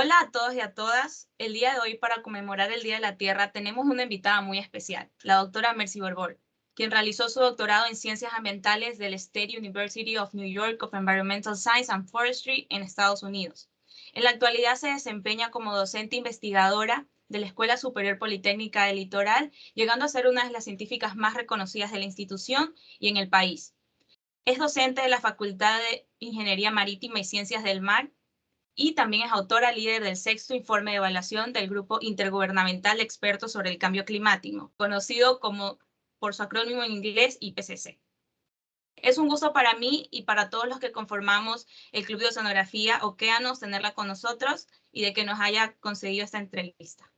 Hola a todos y a todas. El día de hoy, para conmemorar el Día de la Tierra, tenemos una invitada muy especial, la doctora Mercy Borbor, quien realizó su doctorado en Ciencias Ambientales del State University of New York of Environmental Science and Forestry en Estados Unidos. En la actualidad se desempeña como docente investigadora de la Escuela Superior Politécnica del Litoral, llegando a ser una de las científicas más reconocidas de la institución y en el país. Es docente de la Facultad de Ingeniería Marítima y Ciencias del Mar, y también es autora líder del sexto informe de evaluación del Grupo Intergubernamental de Expertos sobre el Cambio Climático, conocido como por su acrónimo en inglés IPCC. Es un gusto para mí y para todos los que conformamos el Club de Oceanografía Océanos tenerla con nosotros y de que nos haya concedido esta entrevista.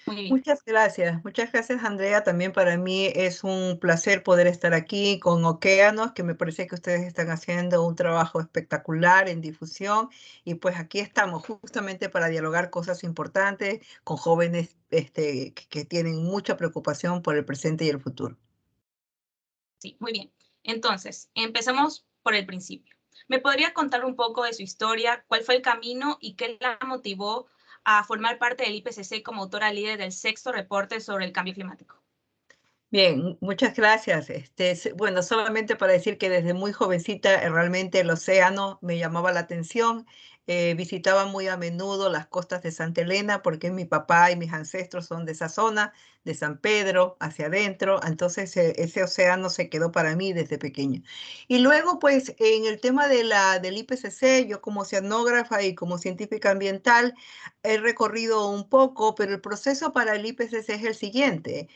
Muy bien. Muchas gracias Andrea. También para mí es un placer poder estar aquí con Océanos, que me parece que ustedes están haciendo un trabajo espectacular en difusión y pues aquí estamos justamente para dialogar cosas importantes con jóvenes que tienen mucha preocupación por el presente y el futuro. Sí, muy bien. Entonces, empecemos por el principio. ¿Me podría contar un poco de su historia? ¿Cuál fue el camino y qué la motivó a formar parte del IPCC como autora líder del sexto reporte sobre el cambio climático? Bien, muchas gracias. Bueno, solamente para decir que desde muy jovencita realmente el océano me llamaba la atención. Visitaba muy a menudo las costas de Santa Elena porque mi papá y mis ancestros son de esa zona, de San Pedro, hacia adentro. Entonces ese océano se quedó para mí desde pequeña. Y luego, pues, en el tema del IPCC, yo como oceanógrafa y como científica ambiental, he recorrido un poco, pero el proceso para el IPCC es el siguiente.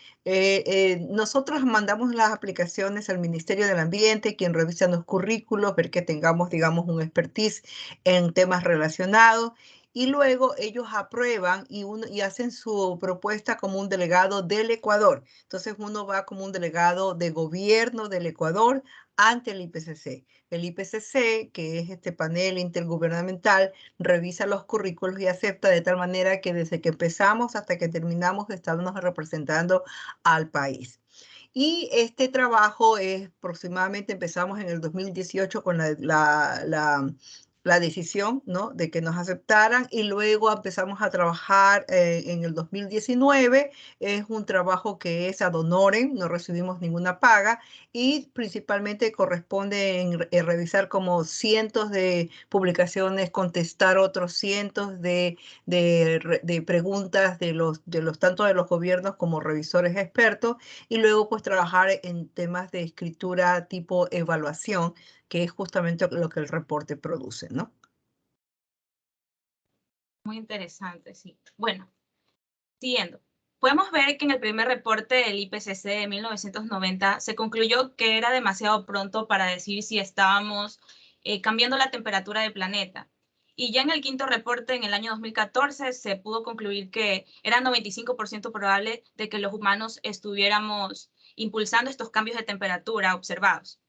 Nosotros mandamos las aplicaciones al Ministerio del Ambiente, quien revisa los currículos, ver que tengamos, digamos, un expertise en temas relacionados, y luego ellos aprueban y hacen su propuesta como un delegado del Ecuador. Entonces uno va como un delegado de gobierno del Ecuador ante el IPCC. El IPCC, que es este panel intergubernamental, revisa los currículos y acepta de tal manera que desde que empezamos hasta que terminamos estamos representando al país. Y este trabajo es aproximadamente, empezamos en el 2018 con la decisión, ¿no?, de que nos aceptaran, y luego empezamos a trabajar en el 2019. Es un trabajo que es ad honorem, no recibimos ninguna paga y principalmente corresponde en revisar como cientos de publicaciones, contestar otros cientos de preguntas tanto de los gobiernos como revisores expertos, y luego pues trabajar en temas de escritura tipo evaluación, que es justamente lo que el reporte produce, ¿no? Muy interesante, sí. Bueno, siguiendo. Podemos ver que en el primer reporte del IPCC de 1990 se concluyó que era demasiado pronto para decir si estábamos cambiando la temperatura del planeta. Y ya en el quinto reporte, en el año 2014, se pudo concluir que era 95% probable de que los humanos estuviéramos impulsando estos cambios de temperatura observados.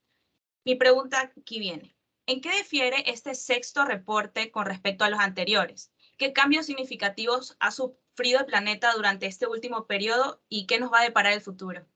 Mi pregunta aquí viene: ¿en qué difiere este sexto reporte con respecto a los anteriores? ¿Qué cambios significativos ha sufrido el planeta durante este último periodo y qué nos va a deparar el futuro?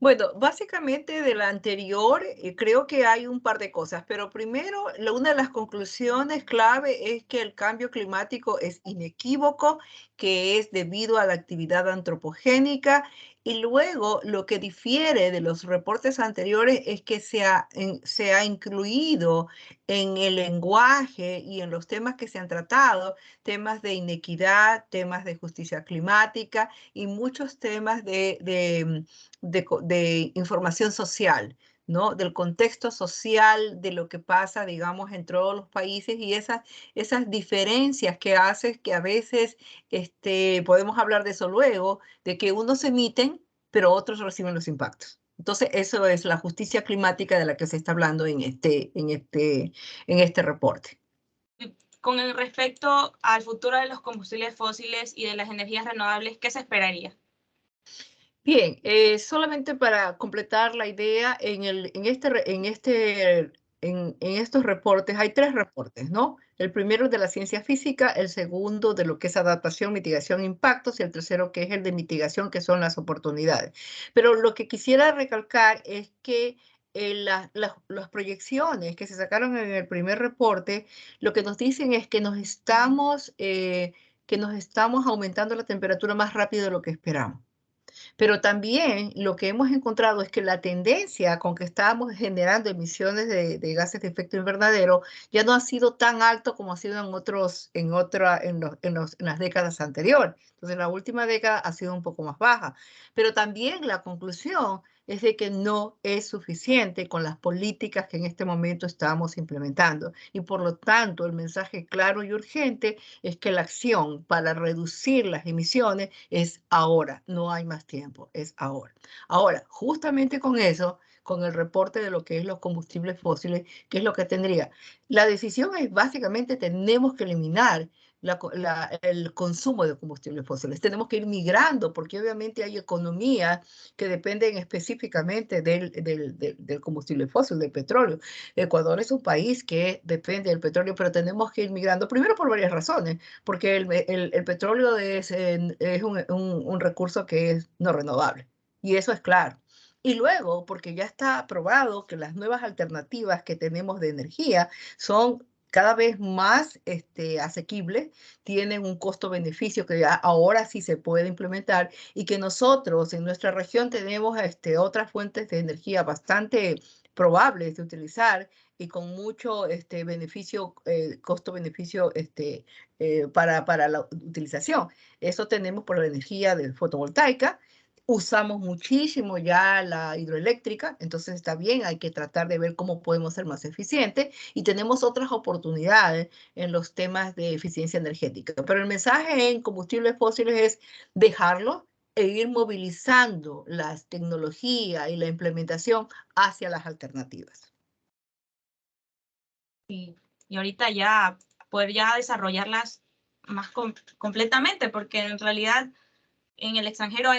Bueno, básicamente de la anterior, creo que hay un par de cosas, pero primero, una de las conclusiones clave es que el cambio climático es inequívoco, que es debido a la actividad antropogénica, y luego lo que difiere de los reportes anteriores es que se ha incluido en el lenguaje y en los temas que se han tratado, temas de inequidad, temas de justicia climática y muchos temas de información social, ¿no? Del contexto social, de lo que pasa, digamos, en todos los países, y esas diferencias que hace que a veces podemos hablar de eso luego, de que unos emiten, pero otros reciben los impactos. Entonces, eso es la justicia climática de la que se está hablando en este reporte. Con respecto al futuro de los combustibles fósiles y de las energías renovables, ¿qué se esperaría? Bien, solamente para completar la idea, en estos reportes hay tres reportes, ¿no? El primero es de la ciencia física, el segundo de lo que es adaptación, mitigación, impactos, y el tercero que es el de mitigación, que son las oportunidades. Pero lo que quisiera recalcar es que las proyecciones que se sacaron en el primer reporte, lo que nos dicen es que nos estamos aumentando la temperatura más rápido de lo que esperamos. Pero también lo que hemos encontrado es que la tendencia con que estábamos generando emisiones de gases de efecto invernadero ya no ha sido tan alto como ha sido en las décadas anteriores. Entonces, la última década ha sido un poco más baja. Pero también la conclusión es de que no es suficiente con las políticas que en este momento estamos implementando. Y por lo tanto, el mensaje claro y urgente es que la acción para reducir las emisiones es ahora, no hay más tiempo, es ahora. Ahora, justamente con eso, con el reporte de lo que es los combustibles fósiles, ¿qué es lo que tendría? La decisión es básicamente tenemos que eliminar el consumo de combustibles fósiles. Tenemos que ir migrando porque obviamente hay economías que dependen específicamente del combustible fósil, del petróleo. Ecuador es un país que depende del petróleo, pero tenemos que ir migrando primero por varias razones, porque el petróleo es un recurso que es no renovable, y eso es claro. Y luego, porque ya está probado que las nuevas alternativas que tenemos de energía son cada vez más asequibles, tienen un costo-beneficio que ya ahora sí se puede implementar, y que nosotros en nuestra región tenemos otras fuentes de energía bastante probables de utilizar y con mucho beneficio, costo-beneficio para la utilización. Eso tenemos por la energía de fotovoltaica. Usamos muchísimo ya la hidroeléctrica, entonces está bien, hay que tratar de ver cómo podemos ser más eficientes, y tenemos otras oportunidades en los temas de eficiencia energética. Pero el mensaje en combustibles fósiles es dejarlo e ir movilizando las tecnologías y la implementación hacia las alternativas. Y ahorita ya poder ya desarrollarlas más completamente, porque en realidad en el extranjero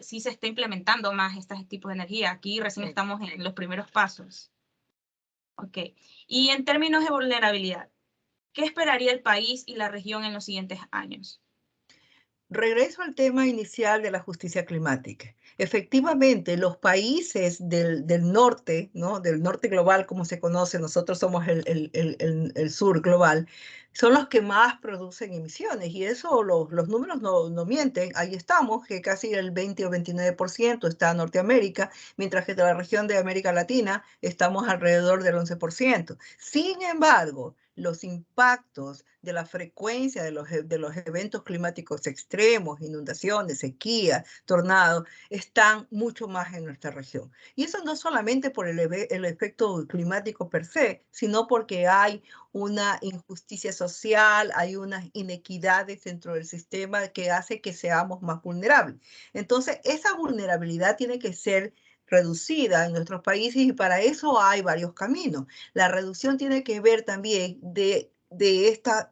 sí se está implementando más estos tipos de energía. Aquí recién estamos en los primeros pasos. Ok. Y en términos de vulnerabilidad, ¿qué esperaría el país y la región en los siguientes años? Regreso al tema inicial de la justicia climática. Efectivamente, los países del norte, ¿no? Del norte global, como se conoce, nosotros somos el sur global, son los que más producen emisiones, y eso los números no mienten. Ahí estamos, que casi el 20 o 29% está en Norteamérica, mientras que de la región de América Latina estamos alrededor del 11%. Sin embargo, los impactos de la frecuencia de los eventos climáticos extremos, inundaciones, sequía, tornados, están mucho más en nuestra región. Y eso no solamente por el efecto climático per se, sino porque hay una injusticia social, hay unas inequidades dentro del sistema que hace que seamos más vulnerables. Entonces, esa vulnerabilidad tiene que ser reducida en nuestros países, y para eso hay varios caminos. La reducción tiene que ver también de esta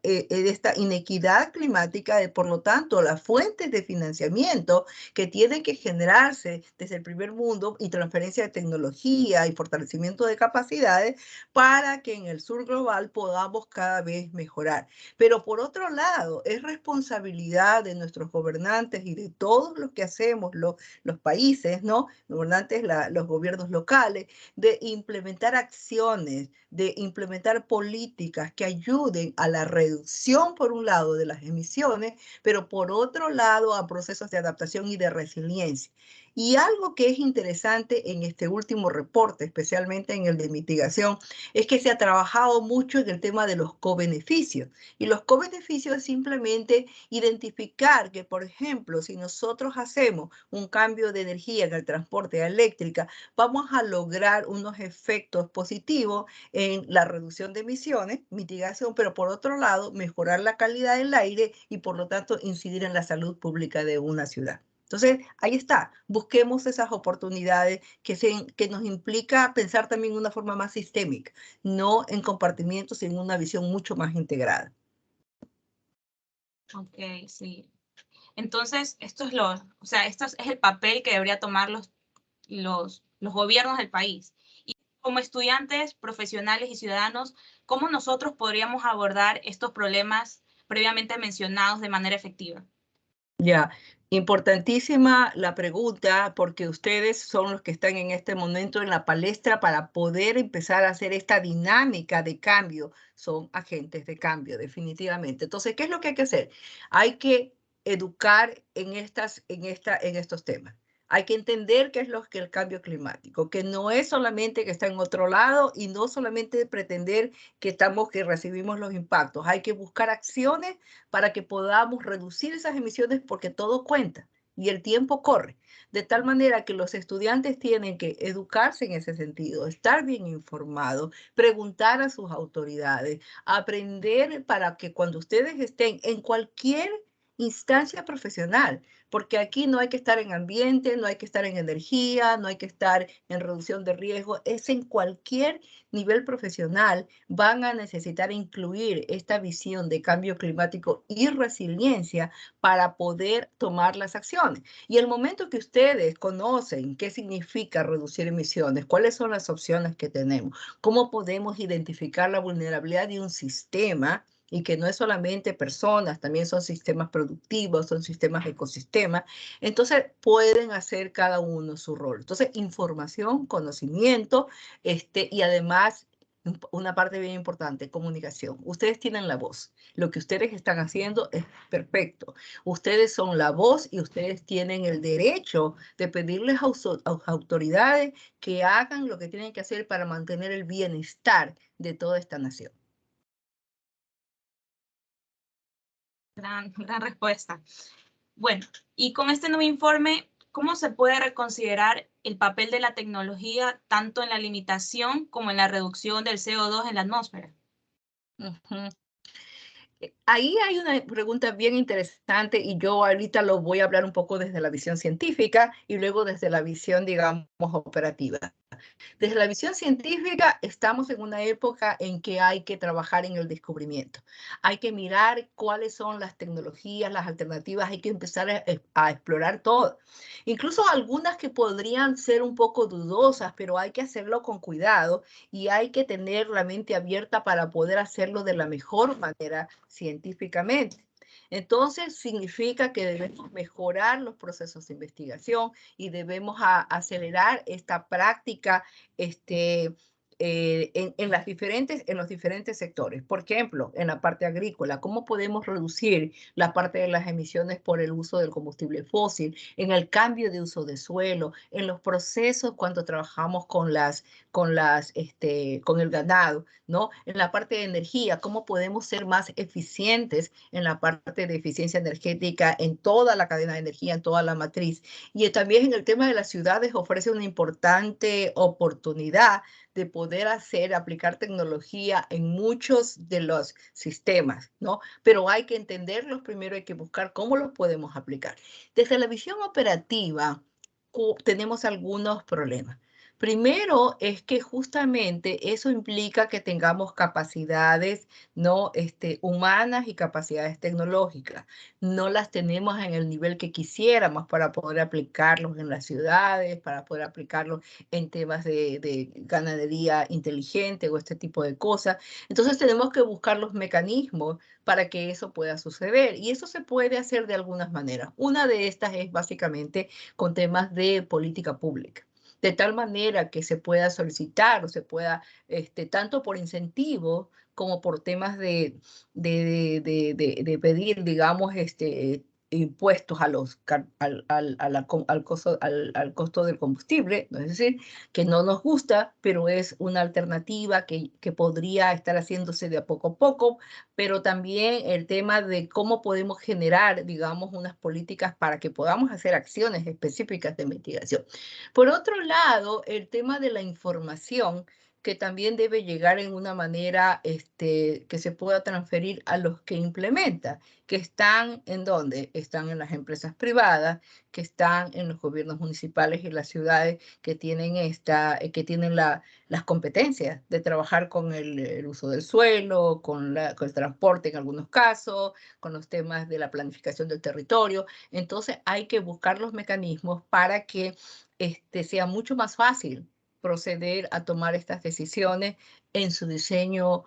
inequidad climática, por lo tanto, las fuentes de financiamiento que tienen que generarse desde el primer mundo, y transferencia de tecnología y fortalecimiento de capacidades para que en el sur global podamos cada vez mejorar. Pero por otro lado, es responsabilidad de nuestros gobernantes y de todos los que hacemos, los países, ¿no? Gobernantes, los gobiernos locales, de implementar acciones, de implementar políticas que ayuden a la reducción, por un lado, de las emisiones, pero por otro lado, a procesos de adaptación y de resiliencia. Y algo que es interesante en este último reporte, especialmente en el de mitigación, es que se ha trabajado mucho en el tema de los cobeneficios. Y los cobeneficios es simplemente identificar que, por ejemplo, si nosotros hacemos un cambio de energía en el transporte eléctrica, vamos a lograr unos efectos positivos en la reducción de emisiones, mitigación, pero por otro lado, mejorar la calidad del aire y por lo tanto incidir en la salud pública de una ciudad. Entonces, ahí está, busquemos esas oportunidades que nos implica pensar también de una forma más sistémica, no en compartimientos, sino en una visión mucho más integrada. Ok, sí. Entonces, esto es el papel que debería tomar los gobiernos del país. Y como estudiantes, profesionales y ciudadanos, ¿cómo nosotros podríamos abordar estos problemas previamente mencionados de manera efectiva? Ya, Importantísima la pregunta porque ustedes son los que están en este momento en la palestra para poder empezar a hacer esta dinámica de cambio. Son agentes de cambio, definitivamente. Entonces, ¿qué es lo que hay que hacer? Hay que educar en estos temas. Hay que entender qué es lo que el cambio climático, que no es solamente que está en otro lado y no solamente pretender que recibimos los impactos. Hay que buscar acciones para que podamos reducir esas emisiones porque todo cuenta y el tiempo corre. De tal manera que los estudiantes tienen que educarse en ese sentido, estar bien informados, preguntar a sus autoridades, aprender para que cuando ustedes estén en cualquier instancia profesional, porque aquí no hay que estar en ambiente, no hay que estar en energía, no hay que estar en reducción de riesgo, es en cualquier nivel profesional van a necesitar incluir esta visión de cambio climático y resiliencia para poder tomar las acciones. Y el momento que ustedes conocen qué significa reducir emisiones, cuáles son las opciones que tenemos, cómo podemos identificar la vulnerabilidad de un sistema, y que no es solamente personas, también son sistemas productivos, son sistemas ecosistemas, entonces pueden hacer cada uno su rol. Entonces, información, conocimiento, y además una parte bien importante, comunicación. Ustedes tienen la voz. Lo que ustedes están haciendo es perfecto. Ustedes son la voz y ustedes tienen el derecho de pedirles a sus autoridades que hagan lo que tienen que hacer para mantener el bienestar de toda esta nación. Gran respuesta. Bueno, y con este nuevo informe, ¿cómo se puede reconsiderar el papel de la tecnología tanto en la limitación como en la reducción del CO2 en la atmósfera? Ujú. Ahí hay una pregunta bien interesante y yo ahorita lo voy a hablar un poco desde la visión científica y luego desde la visión, digamos, operativa. Desde la visión científica, estamos en una época en que hay que trabajar en el descubrimiento. Hay que mirar cuáles son las tecnologías, las alternativas, hay que empezar a explorar todo. Incluso algunas que podrían ser un poco dudosas, pero hay que hacerlo con cuidado y hay que tener la mente abierta para poder hacerlo de la mejor manera científicamente. Entonces, significa que debemos mejorar los procesos de investigación y debemos acelerar esta práctica en los diferentes sectores. Por ejemplo, en la parte agrícola, ¿cómo podemos reducir la parte de las emisiones por el uso del combustible fósil, en el cambio de uso de suelo, en los procesos cuando trabajamos con el ganado, ¿no? En la parte de energía, ¿cómo podemos ser más eficientes en la parte de eficiencia energética en toda la cadena de energía, en toda la matriz? Y también en el tema de las ciudades ofrece una importante oportunidad de poder aplicar tecnología en muchos de los sistemas, ¿no? Pero hay que entenderlos primero, hay que buscar cómo los podemos aplicar. Desde la visión operativa, tenemos algunos problemas. Primero es que justamente eso implica que tengamos capacidades, ¿no? Humanas y capacidades tecnológicas. No las tenemos en el nivel que quisiéramos para poder aplicarlos en las ciudades, para poder aplicarlos en temas de ganadería inteligente o este tipo de cosas. Entonces tenemos que buscar los mecanismos para que eso pueda suceder. Y eso se puede hacer de algunas maneras. Una de estas es básicamente con temas de política pública. De tal manera que se pueda solicitar o se pueda, tanto por incentivo como por temas de pedir, digamos, impuestos al costo del combustible, ¿no? Es decir, que no nos gusta, pero es una alternativa que podría estar haciéndose de a poco, pero también el tema de cómo podemos generar, digamos, unas políticas para que podamos hacer acciones específicas de investigación. Por otro lado, el tema de la información que también debe llegar en una manera que se pueda transferir a los que implementan, que están en dónde, están en las empresas privadas, que están en los gobiernos municipales y las ciudades que tienen, las competencias de trabajar con el uso del suelo, con el transporte en algunos casos, con los temas de la planificación del territorio. Entonces hay que buscar los mecanismos para que sea mucho más fácil proceder a tomar estas decisiones en su diseño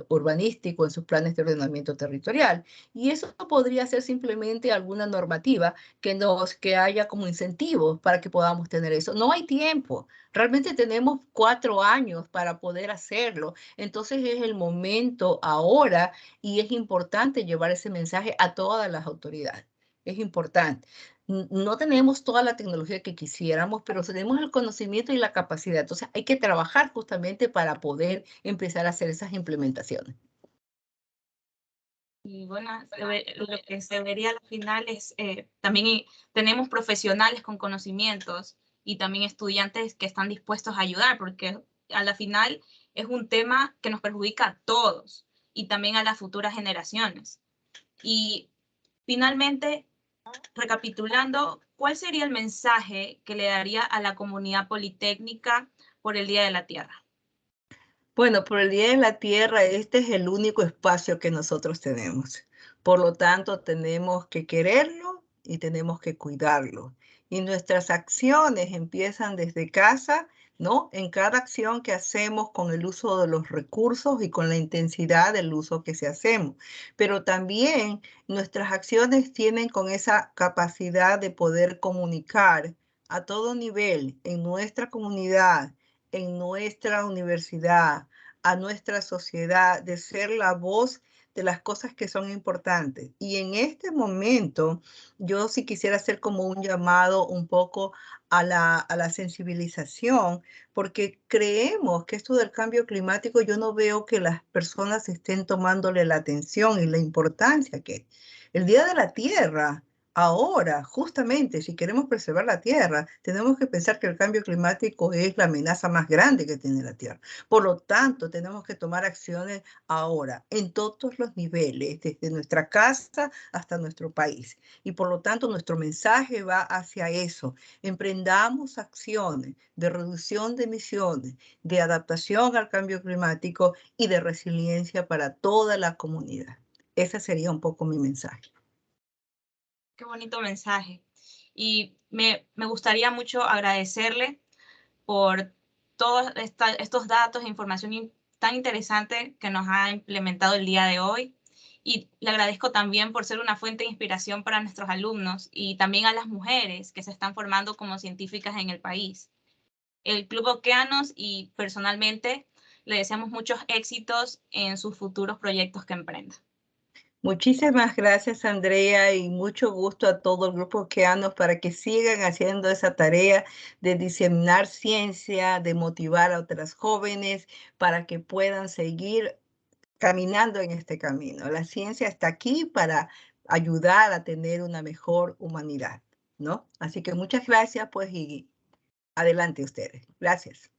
urbanístico, en sus planes de ordenamiento territorial. Y eso podría ser simplemente alguna normativa que haya como incentivos para que podamos tener eso. No hay tiempo. Realmente tenemos 4 años para poder hacerlo. Entonces es el momento ahora y es importante llevar ese mensaje a todas las autoridades. Es importante. No tenemos toda la tecnología que quisiéramos, pero tenemos el conocimiento y la capacidad. Entonces hay que trabajar justamente para poder empezar a hacer esas implementaciones. Y bueno, lo que se vería al final es también tenemos profesionales con conocimientos y también estudiantes que están dispuestos a ayudar, porque a la final es un tema que nos perjudica a todos y también a las futuras generaciones. Y finalmente, recapitulando, ¿cuál sería el mensaje que le daría a la comunidad politécnica por el Día de la Tierra? Bueno, por el Día de la Tierra, este es el único espacio que nosotros tenemos. Por lo tanto, tenemos que quererlo y tenemos que cuidarlo. Y nuestras acciones empiezan desde casa, ¿no? En cada acción que hacemos con el uso de los recursos y con la intensidad del uso que se hacemos. Pero también nuestras acciones tienen con esa capacidad de poder comunicar a todo nivel en nuestra comunidad, en nuestra universidad, a nuestra sociedad, de ser la voz de las cosas que son importantes. Y en este momento, yo sí quisiera hacer como un llamado un poco a la sensibilización, porque creemos que esto del cambio climático, yo no veo que las personas estén tomándole la atención y la importancia que el Día de la Tierra. Ahora, justamente, si queremos preservar la Tierra, tenemos que pensar que el cambio climático es la amenaza más grande que tiene la Tierra. Por lo tanto, tenemos que tomar acciones ahora, en todos los niveles, desde nuestra casa hasta nuestro país. Y por lo tanto, nuestro mensaje va hacia eso. Emprendamos acciones de reducción de emisiones, de adaptación al cambio climático y de resiliencia para toda la comunidad. Ese sería un poco mi mensaje. Qué bonito mensaje. Y me gustaría mucho agradecerle por todos estos datos e información tan interesante que nos ha implementado el día de hoy. Y le agradezco también por ser una fuente de inspiración para nuestros alumnos y también a las mujeres que se están formando como científicas en el país. El Club Okeanos y personalmente le deseamos muchos éxitos en sus futuros proyectos que emprenda. Muchísimas gracias, Andrea, y mucho gusto a todo el grupo Okeanos para que sigan haciendo esa tarea de diseminar ciencia, de motivar a otras jóvenes para que puedan seguir caminando en este camino. La ciencia está aquí para ayudar a tener una mejor humanidad, ¿no? Así que muchas gracias, pues, y adelante ustedes. Gracias.